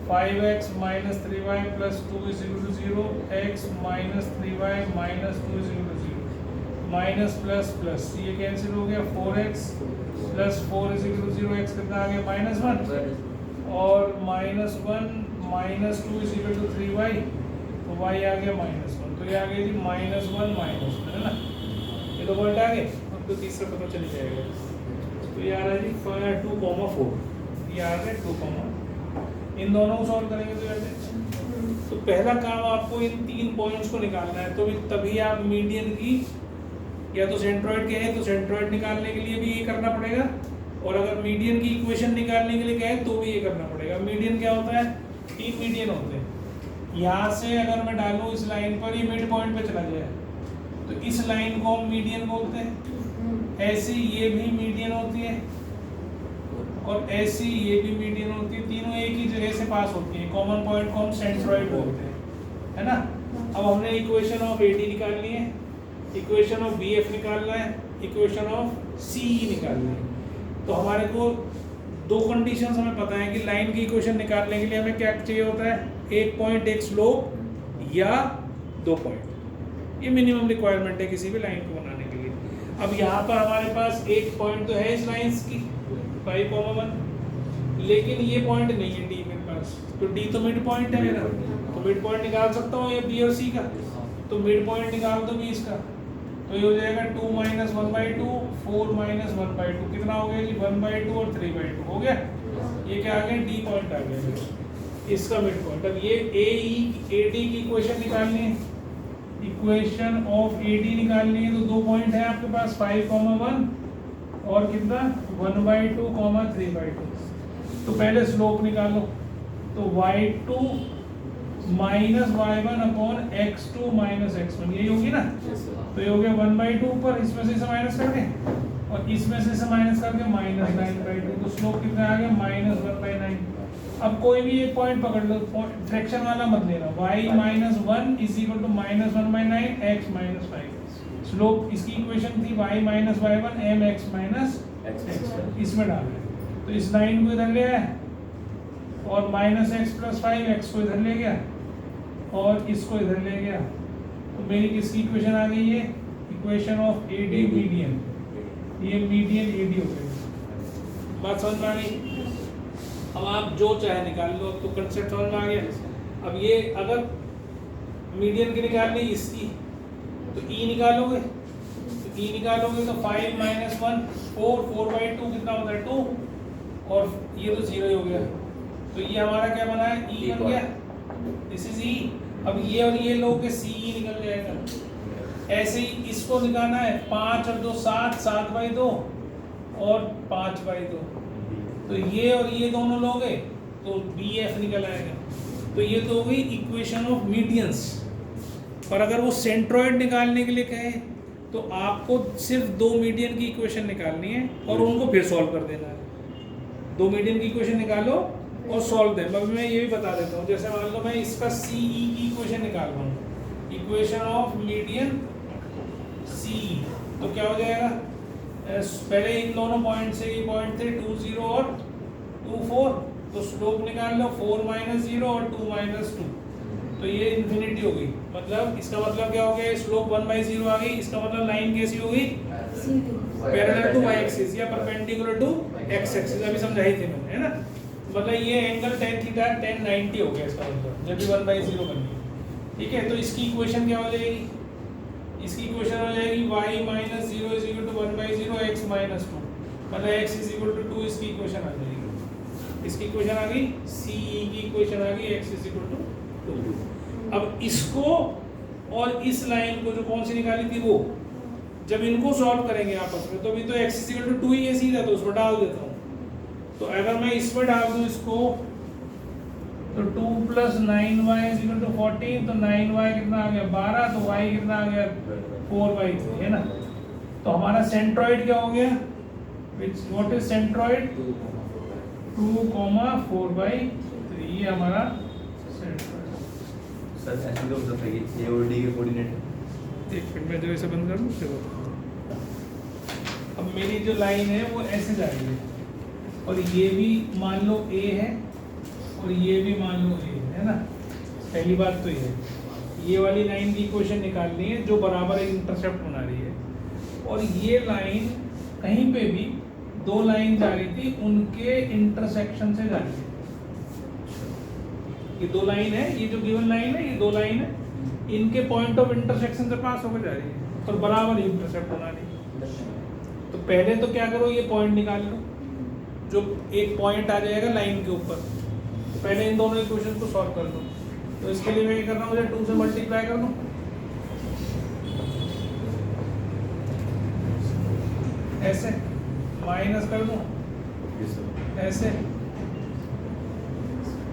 5x minus 3y plus 2 is equal to 0, x minus 3y minus 2 is equal to 0, minus plus plus ये कैंसिल हो गया, 4x plus 4 is equal to 0, x कितना आ गया -1, और -1 minus 2 is equal to 3y, तो y आ गया -1, तो ये आ गया जी -1 -1, है ना? ये तो पॉइंट आ गए, अब तो तीसरा पता चल जाएगा। तो ये आ रहा है जी 2,4, ये आ रहा है 2, इन दोनों को सॉल्व करेंगे तो ऐसे। तो पहला काम आपको इन 3 पॉइंट्स को निकालना है, तो तभी आप मीडियन की या तो सेंट्रोइड के हैं तो सेंट्रोइड निकालने के लिए भी ये करना पड़ेगा, और अगर मीडियन की इक्वेशन निकालने के लिए कहें तो भी ये करना पड़ेगा। मीडियन क्या होता है? 3 मीडियन होते हैं। यहाँ से अगर मैं डालूँ इस लाइन पर, ये मिड पॉइंट पे चला जाए, तो इस लाइन को हम मीडियन बोलते हैं। ऐसी ये भी मीडियन होती है, और ऐसी ये भी मीडियन होती है, तीनों एक ही जगह से पास होती है। कॉमन पॉइंट को हम सेंट्रोइड बोलते हैं, है ना? अब हमने इक्वेशन ऑफ AD निकालनी है, इक्वेशन ऑफ BF निकालना है, इक्वेशन ऑफ CE निकालनी है। तो हमारे को दो कंडीशंस हमें पता है कि लाइन की इक्वेशन निकालने के लिए हमें क्या चाहिए होता है? एक पॉइंट एक स्लोप या 2 पॉइंट, ये मिनिमम रिक्वायरमेंट है किसी भी लाइन को बनाने के लिए। अब यहाँ पर हमारे पास एक पॉइंट तो है इस लाइंस की 5,1, लेकिन ये पॉइंट नहीं है D मेरे पास, तो D तो मिड पॉइंट है मेरा, तो मिड पॉइंट निकाल सकता हूँ ये B और C का, तो मिड पॉइंट निकाल दो 20 का, तो ये हो जाएगा 2 माइनस 1/2, 4 माइनस 1/2, कितना हो गया जी 1/2 और 3/2 हो गया। ये क्या आ गया डी पॉइंट आ गया, इसका मिड पॉइंट। अब ये AD की इक्वेशन निकालनी है, इक्वेशन ऑफ AD निकालनी है। तो दो पॉइंट है आपके पास 5,1 और कितना 1/2, 3/2। तो पहले स्लोप निकालो, तो y2 minus y1 upon x2 minus x1, यही होगी ना। तो ये हो गया 1/2 ऊपर, इसमें से इसे माइनस कर दें और इसमें से इसे माइनस करके माइनस 9/2। तो स्लोप कितना आ गया -1/9। अब कोई भी एक पॉइंट पकड़ लो, फ्रैक्शन वाला मत लेना। y minus 1 is equal to -1/9 x minus 5। Slope इसकी इक्वेशन थी y minus y1 m x माइनस x, इसमें डाल रहे। तो इस लाइन को इधर ले आया और माइनस एक्स प्लस 5x को इधर ले गया और इसको इधर ले गया। तो मेरी किसकी इक्वेशन आ गई है, इक्वेशन ऑफ AD मीडियन। ये मीडियन AD हो गई। बात समझ में आ गई। अब आप जो चाहे निकाल लो, अब तो कंसेप्ट समझ में आ गया। अब ये अगर मीडियन की निकालनी इसकी, तो E निकालोगे, तो E निकालोगे तो 5 माइनस 1 4, 4/2 कितना होता है 2, और ये तो 0 ही हो गया। तो ये हमारा क्या बना है E बन गया, दिस इज E। अब ये और ये लोग CE निकल जाएगा। ऐसे ही इसको निकालना है, 5 और 2 7, 7/2 और 5/2। तो ये और ये दोनों लोगे तो BF निकल आएगा। तो ये तो हो गई इक्वेशन ऑफ मीडियंस। पर अगर वो सेंट्रॉइड निकालने के लिए कहे तो आपको सिर्फ दो मीडियन की इक्वेशन निकालनी है और उनको फिर सॉल्व कर देना है। दो मीडियन की इक्वेशन निकालो और सॉल्व दें। अभी मैं ये भी बता देता हूँ, जैसे मान लो मैं इसका CE की इक्वेशन निकाल रहा हूँ, इक्वेशन ऑफ मीडियन CE, तो क्या हो जाएगा, पहले इन दोनों पॉइंट से ये पॉइंट थे 2 0 और 2 4, तो स्लोप निकाल लो 4 माइनस 0 और 2 माइनस 2, तो ये इन्फिनिटी हो गई। मतलब इसका मतलब क्या हो गया, स्लोप 1/0 आ गई। इसका मतलब लाइन कैसी हो गई, पैरेलल टू y एक्सिस या परपेंडिकुलर टू x एक्सिस। अभी समझाई थी मैंने, है ना। मतलब ये एंगल tan थीटा tan 90 हो गया इसका मतलब, जब भी 1/0 बन गई। ठीक है, तो इसकी इक्वेशन क्या हो जाएगी, इसकी इक्वेशन हो जाएगी y minus 0 is equal to 1/0 x minus 2, मतलब x इज इक्वल टू 2। इसकी इक्वेशन आ जाएगी, इसकी इक्वेशन आ गई, CE की इक्वेशन आ गई, x इज इक्वल टू 2। अब इसको और इस लाइन को जो कौन सी निकाली थी वो, जब इनको सॉल्व करेंगे आपस में, तो अभी तो x इज इक्वल टू 2 ही है सीधा, तो उसमें डाल देता हूँ। तो अगर मैं इसमें डाल दूँ इसको, तो 2 plus 9y is equal to 14, तो 9y कितना आ गया 12, तो y कितना आ गया 4/3, है ना। तो हमारा सेंट्रॉइड क्या हो गया, व्हाट इज सेंट्रॉइड 2, 4/3, ये हमारा सेंट्रॉइड। सर ऐसे तो मतलब है कि A और D के कोऑर्डिनेट, एक मिनट में जो ऐसे बंद कर दूँ देखो। अब मेरी जो लाइन है वो ऐसे जा रही है और ये भी मान लो A है और ये भी मान लो A है ना। पहली बात तो ये वाली लाइन की इक्वेशन निकालनी है जो बराबर इंटरसेप्ट बना रही है, और ये लाइन कहीं पे भी दो लाइन जा रही थी उनके इंटरसेक्शन से जा रही है। ये दो लाइन है, ये जो गिवन लाइन है, ये दो लाइन है, इनके पॉइंट ऑफ इंटरसेक्शन से पास होकर जा रही है और बराबर इंटरसेप्ट बना रही है। तो पहले तो क्या करो, ये पॉइंट निकाल लो, जो एक पॉइंट आ जाएगा लाइन के ऊपर। तो पहले इन दोनों इक्वेशन को सॉल्व कर दो। तो इसके लिए मैं क्या कर रहा हूँ, मुझे 2 से मल्टीप्लाई कर दूँ, ऐसे माइनस कर दूँ ऐसे,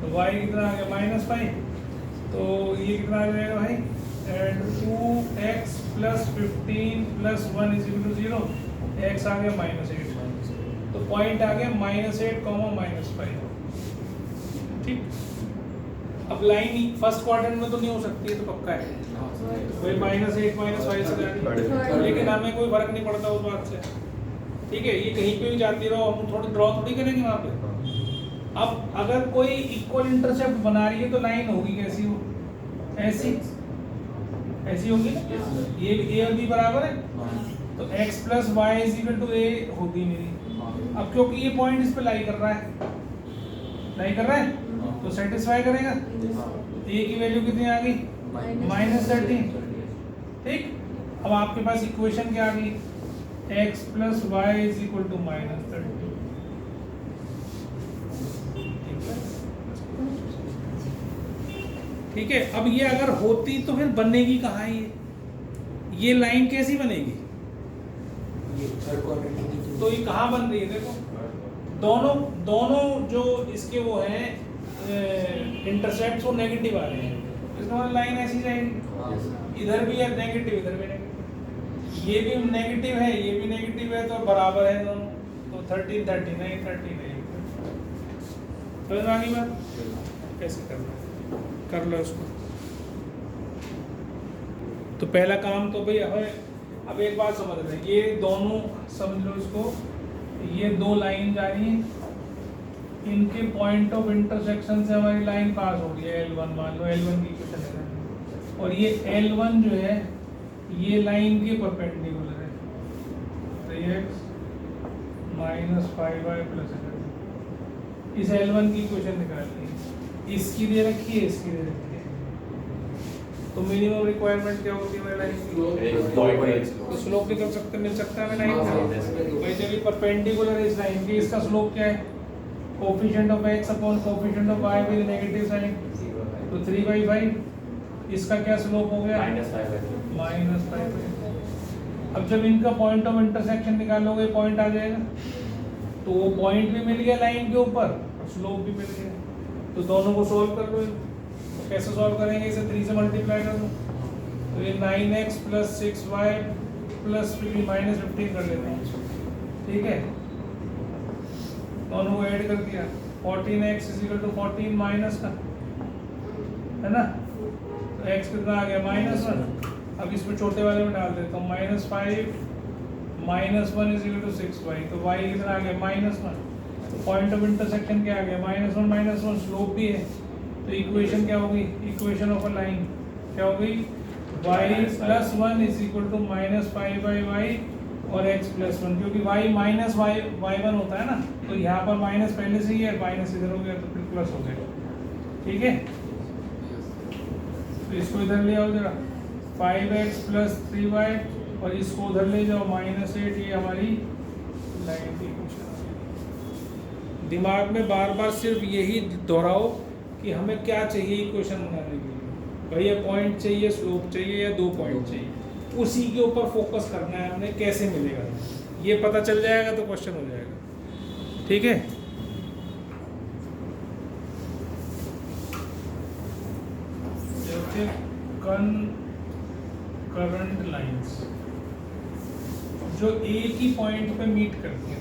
तो y कितना आ गया -5, तो ये कितना आ जाएगा भाई, 2x plus 15 plus 1 is equal to 0, x आ गया -8, तो पॉइंट आ गया -8, -5। ठीक, अब लाइन फर्स्ट क्वाड्रेंट में तो नहीं हो सकती है, तो पक्का है भाई -8 -5 से जाएगी, लेकिन हमें कोई फर्क नहीं पड़ता उस बात से। ठीक है, ये कहीं पे भी जाती रहो, हम थोड़ी ड्रॉ थोड़ी करेंगे वहाँ पे। अब अगर कोई इक्वल इंटरसेप्ट बना रही है तो लाइन होगी कैसी, हो ऐसी ऐसी होगी ना, ये A और B बराबर है, तो x plus Y is equal to A होगी मेरी। अब क्योंकि ये पॉइंट इस पे लाई कर रहा है, तो सेटिस्फाई करेगा। A की वैल्यू कितनी आ गई, -13। ठीक, अब आपके पास इक्वेशन क्या आ गई, x plus Y is equal to -30। ठीक है, अब ये अगर होती तो फिर बनेगी कहाँ ये लाइन कैसी बनेगी? तो ये कहाँ बन रही है? देखो दोनों जो इसके वो हैं इंटरसेप्ट वो नेगेटिव आ रहे हैं, इसका मतलब लाइन ऐसी जाएगी, इधर भी है नेगेटिव, इधर भी नेगेटिव, ये भी नेगेटिव है, ये भी नेगेटिव है, तो बराबर है दोनों, तो 13 39 39। समझ में आ गई बात? कैसे करना है, कर लो इसको। तो पहला काम तो भाई अब एक बात समझ रहे हैं, ये दोनों समझ लो इसको, ये दो लाइन जा रही हैं, इनके पॉइंट ऑफ इंटरसेक्शन से हमारी लाइन पास हो रही है L1, मान लो L1 की इक्वेशन है, और ये L1 जो है ये लाइन के परपेंडिकुलर है, तो ये x माइनस 5y प्लस इस L1 की इक्वेशन निकालनी है, इसकी दे रखी है, इसकी दे रखी है, तो मिनिमम रिक्वायरमेंट क्या होती है लाइन की? तो स्लोप निकल सकते मिल सकता है लाइन का, भाई चलिए परपेंडिकुलर इस लाइन की, इसका स्लोप क्या है? Coefficient of x upon coefficient of y with negative sign, तो 3/5। इसका क्या स्लोप हो गया? -5। अब जब इनका पॉइंट ऑफ इंटरसेक्शन निकालोगे पॉइंट आ जाएगा, तो वो पॉइंट भी मिल गया लाइन के ऊपर और स्लोप भी मिल गया, तो दोनों को सोल्व कर लो। तो कैसे सोल्व करेंगे? इसे 3 से मल्टीप्लाई कर दो, तो ये 9x प्लस 6y प्लस -15 कर लेते हैं, ठीक है, दोनों को ऐड कर दिया, 14x is equal to 14 minus का, है ना, तो x कितना आ गया? -1। अब इसमें छोटे वाले में डाल देता हूँ, -5 -1 इज इक्वल टू 6y, तो y कितना आ गया? -1। तो पॉइंट ऑफ इंटरसेक्शन क्या आ गया? -1 स्लोप भी है, तो इक्वेशन क्या होगी? इक्वेशन ऑफ अ लाइन क्या होगी? y plus 1 is equal to -5/y और x प्लस 1, क्योंकि y माइनस y1 होता है ना, तो यहाँ पर माइनस पहले से ही है, माइनस इधर हो गया तो फिर प्लस हो गया, ठीक है। तो इसको इधर ले आओ जरा, 5x प्लस 3y, और इसको उधर ले जाओ -8, ये हमारी लाइन की इक्वेशन। दिमाग में बार बार सिर्फ यही दोहराओ कि हमें क्या चाहिए इक्वेशन बनाने के लिए, भैया पॉइंट चाहिए, स्लोप चाहिए, या 2 पॉइंट चाहिए, उसी के ऊपर फोकस करना है हमने, कैसे मिलेगा ये पता चल जाएगा तो क्वेश्चन हो जाएगा, ठीक है। जैसे करंट लाइंस जो एक ही पॉइंट पे मीट करती है,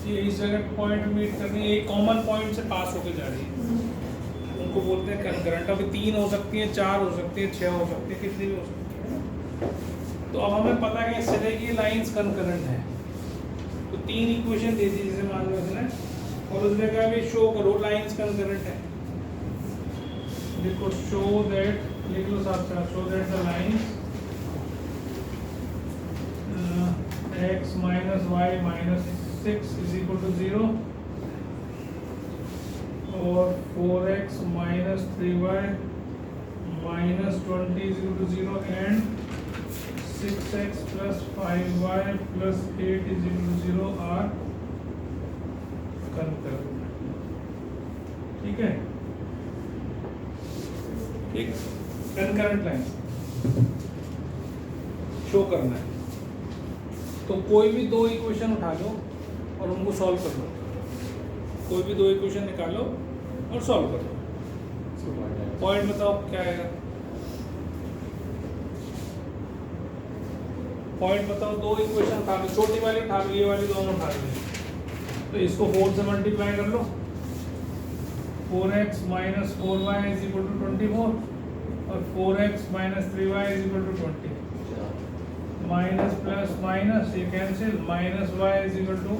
ये इस जगह पॉइंट मीट कर रही है, एक कॉमन पॉइंट से पास होकर जा रही है, उनको बोलते हैं कंकरेंट। अभी 3 हो सकती है, 4 हो सकती है, 6 हो सकती है, कितनी भी हो सकती है। तो अब हमें पता कैसे चले कि लाइंस कंकरेंट है, तो 3 इक्वेशन दे दी जैसे मान लो इसने, और उसमें कहा भी शो करो लाइंस कंकरेंट है, देखो शो दैट, लिख लो साथ साथ, show that the lines x minus y minus 6 is equal to 0 और 4x minus 3y minus 20 is equal to 0 and 6x plus 5y plus 8 is equal to 0 are concurrent, ठीक है, ठीक, concurrent lines शो करना है। तो कोई भी 2 equation उठा लो और उनको सॉल्व कर लो, कोई भी 2 इक्वेशन निकालो और सॉल्व कर लो। पॉइंट बताओ क्या आएगा? पॉइंट बताओ, 2 इक्वेशन उठा लो, छोटी वाली उठा लो, ये वाली दोनों उठा लो, तो इसको 4 से मल्टीप्लाई कर लो, 4x minus 4y is equal to 24 और 4x minus 3y is equal to 20, minus plus minus ये cancel, minus y is equal to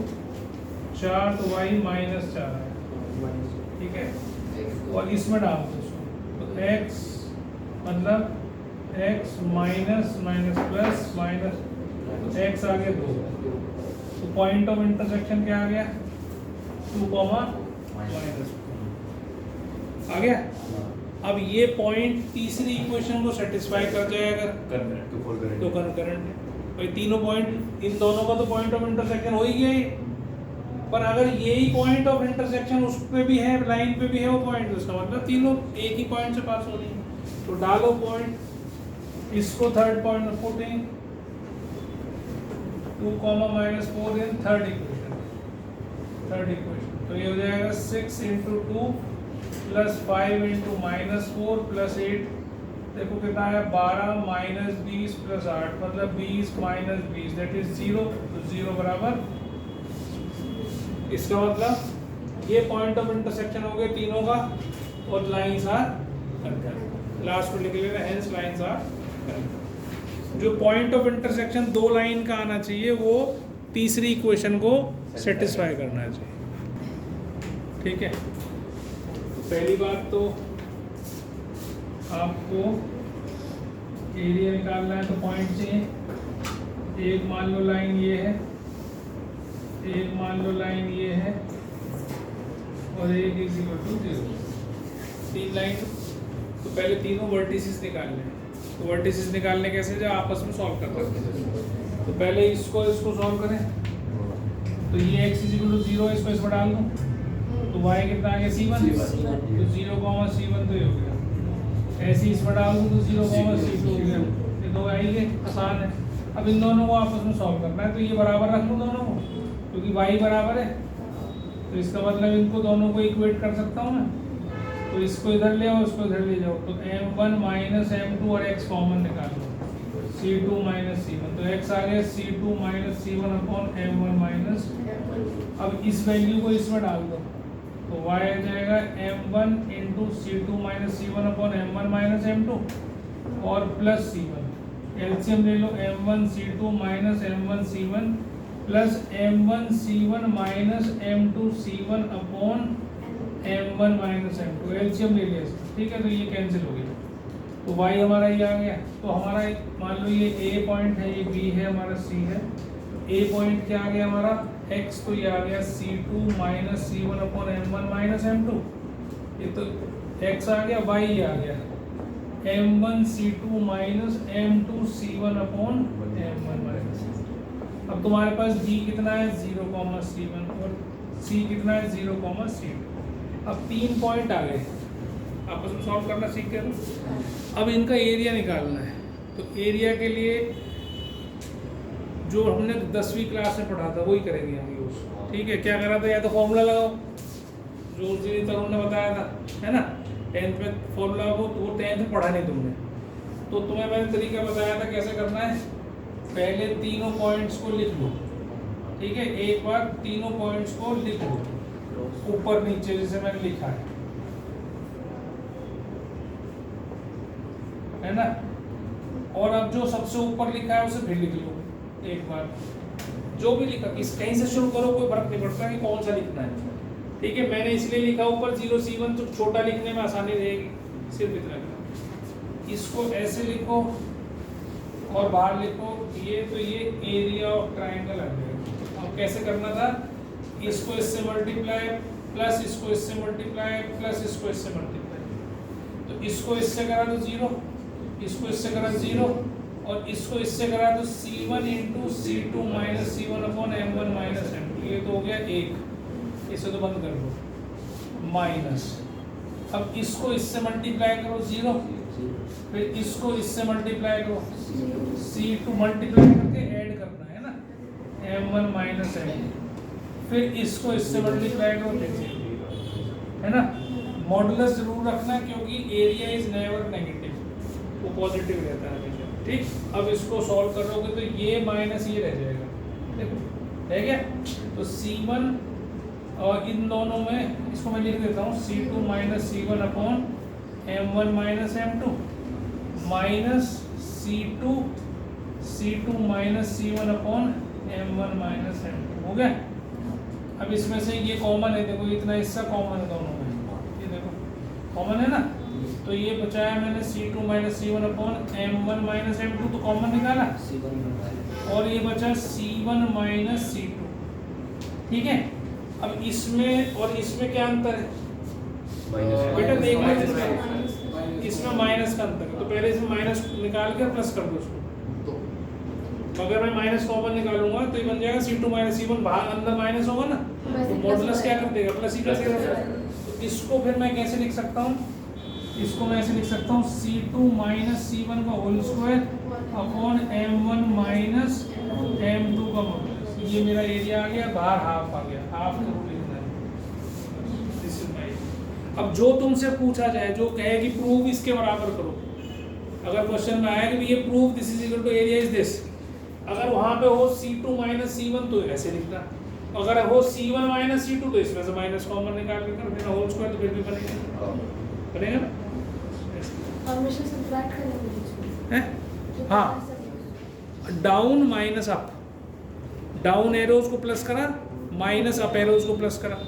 4, तो y माइनस 4 है, ठीक है, और इसमें डाल दो, तो x मतलब x minus minus plus minus x आ गया 2, तो पॉइंट ऑफ इंटरसेक्शन क्या आ गया? 2, -, आ गया। अब ये पॉइंट तीसरी इक्वेशन को सेटिस्फाई कर जाएगा करंट तो फॉर तो करंट है। भाई तीनों पॉइंट, इन दोनों का तो पॉइंट ऑफ इंटरसेक्शन हो ही गया ये। पर अगर यही पॉइंट ऑफ इंटरसेक्शन उस पे भी है, लाइन पे भी है वो पॉइंट, तो इसका मतलब तीनों एक ही पॉइंट से पास हो रही है। तो डालो पॉइंट, इसको थर्ड पॉइंट में पुटिंग 2, -4 इन थर्ड इक्वेशन। तो ये हो जाएगा 6 × 2 + 5 × -4 + 8, देखो कितना है 12 - 20 + 8, मतलब 20 - 20 दैट इज 0। तो 0 बराबर, इसका मतलब ये पॉइंट ऑफ इंटरसेक्शन हो गए तीनों का, और लाइंस आर कंकरेंट। लास्ट में लिख लेना हेंस लाइंस आर कंकरेंट। जो पॉइंट ऑफ इंटरसेक्शन दो लाइन का आना चाहिए वो तीसरी इक्वेशन को सेटिस्फाई करना चाहिए। ठीक है, तो पहली बात तो आपको एरिया निकालना है, तो पॉइंट से एक मान लो लाइन ये है, एक मान लो लाइन ये है, और एक = 0। तीन लाइन, तो पहले तीनों वर्टिसेस निकालने हैं। तो वर्टिसेस निकालने कैसे, जो आपस में सॉल्व कर सकते हैं। तो पहले इसको सॉल्व करें, तो ये x = 0 है, इसको इसमें डाल दूँ, तो y कितना आ गया C1, तो 0, C1 तो ये हो गया। ऐसे ही इसमें डाल दूँ तो 0, C2 हो गया। ये दो आएंगे, आसान है। अब इन दोनों को आपस में सॉल्व करना है, तो ये बराबर रख लूँ दोनों को, क्योंकि y बराबर है, तो इसका मतलब इनको दोनों को इक्वेट कर सकता हूँ मैं। तो इसको इधर ले आओ, इसको इधर ले जाओ, तो m1 - m2 और x कॉमन निकाल लो, C2 - C1, तो x आ गया C2 - C1 अपॉन m1 - अब इस वैल्यू को इसमें डाल दो, तो y आ जाएगा m1 × C2 - C1 upon m1 - m2 और प्लस C1। एलसीएम ले लो, m1 C2 - m1 C1 plus m1 C1 - m2 C1 upon m1 - m2, LCM ले लिया इसका। ठीक है, तो ये कैंसिल हो गया, तो y हमारा ये आ गया। तो हमारा मान लो ये a पॉइंट है, ये b है, हमारा c है। a पॉइंट क्या आ गया हमारा x, तो ये आ गया C2 - C1 upon m1 - m2, ये तो x आ गया, y ये आ गया m1 C2 - m2 C1 upon m1 - m2। अब तुम्हारे पास b कितना है 0, C1 और c कितना है 0, C2। अब तीन पॉइंट आ गए, आपस में सॉल्व करना सीख गए ना। अब इनका एरिया निकालना है, तो एरिया के लिए जो हमने 10वीं क्लास में पढ़ा था वही करेंगे हम यूज। ठीक है, क्या करा था, या तो फॉर्मूला लगाओ जो उस दिन तक हमने बताया था, है ना। 10th में फॉर्मूला हो, तो वो 10th में पढ़ा नहीं तुमने, तो तुम्हें मैंने तरीका बताया था कैसे करना है। पहले तीनों पॉइंट्स को लिख लो, ठीक है, एक बार तीनों पॉइंट्स को लिख लो ऊपर नीचे जैसे मैंने लिखा है ना। और अब जो सबसे ऊपर लिखा है उसे फिर लिख लो एक बार, जो भी लिखा, इस कहीं से शुरू करो, कोई फर्क नहीं पड़ता कि कौन सा लिखना है। ठीक है, मैंने इसलिए लिखा ऊपर 0 C1, तो छोटा लिखने में आसानी रहेगी, सिर्फ इतना। इसको ऐसे लिखो और बाहर लिखो ये, तो ये एरिया ऑफ ट्राइंगल आ जाएगा। अब कैसे करना था, इसको इससे मल्टीप्लाई प्लस इसको इससे मल्टीप्लाई प्लस इसको इससे मल्टीप्लाई, तो इसको इससे करा तो 0, इसको इससे करा 0 और इसको इससे करा तो C1 × C2 - C1 upon m1 - m2, ये तो हो गया 1, इसे तो बंद कर दो माइनस। अब इसको इससे मल्टीप्लाई करो 0, फिर इसको इससे मल्टीप्लाई करो, C2 मल्टीप्लाई करके ऐड करना है ना, m1 - m2, फिर इसको इससे मल्टीप्लाई करो, है ना। मॉडुलस जरूर रखना, क्योंकि एरिया इज नेवर नेगेटिव, वो पॉजिटिव रहता है हमेशा। ठीक, अब इसको सॉल्व करोगे तो ये माइनस ये रह जाएगा, देखो है क्या। तो C1 और इन दोनों में इसको मैं लिख देता हूँ C2 - C1 upon m1 - m2 minus C2 - C1 upon m1 - m2 हो गया। अब इसमें से ये कॉमन है, देखो इतना हिस्सा कॉमन है दोनों में, ये देखो कॉमन है ना, तो ये बचाया मैंने C2 - C1 upon m1 - m2, तो कॉमन निकाला, और ये बचा C1 - C2। ठीक है, अब इसमें और इसमें क्या अंतर है बेटा, देख लो इसमें माइनस का अंतर है, तो पहले इसमें माइनस निकाल के प्लस कर दो उसको। तो अगर मैं माइनस कॉमन निकालूंगा तो ये बन जाएगा C2 माइनस C1, बाहर अंदर माइनस होगा ना, तो मॉडुलस क्या कर देगा, प्लस ही कर देगा। तो इसको फिर मैं कैसे लिख सकता हूँ, इसको मैं ऐसे लिख सकता हूँ C2 माइनस C1 का whole square upon M1 minus M2 का मॉडुलस। ये मेरा एरिया आ गया, बाहर हाफ आ गया, हाफ का रूट लिखना है। This is my- अब जो तुमसे पूछा जाए, जो कहे कि प्रूव इसके बराबर करो, अगर क्वेश्चन में आया कि ये prove this is equal to area is this, अगर वहां पे हो C2 माइनस C1 तो ऐसे लिखना, अगर हो C1 माइनस C2 तो इसमें से माइनस कॉमन निकाल के कर देना होल स्क्वायर, तो फिर भी बनेगा, बनेगा ना। हमेशा सब्ट्रैक्ट करेंगे बीच में। हैं? हाँ, down minus up, down arrows को प्लस करा, माइनस अप एरोज को प्लस करा।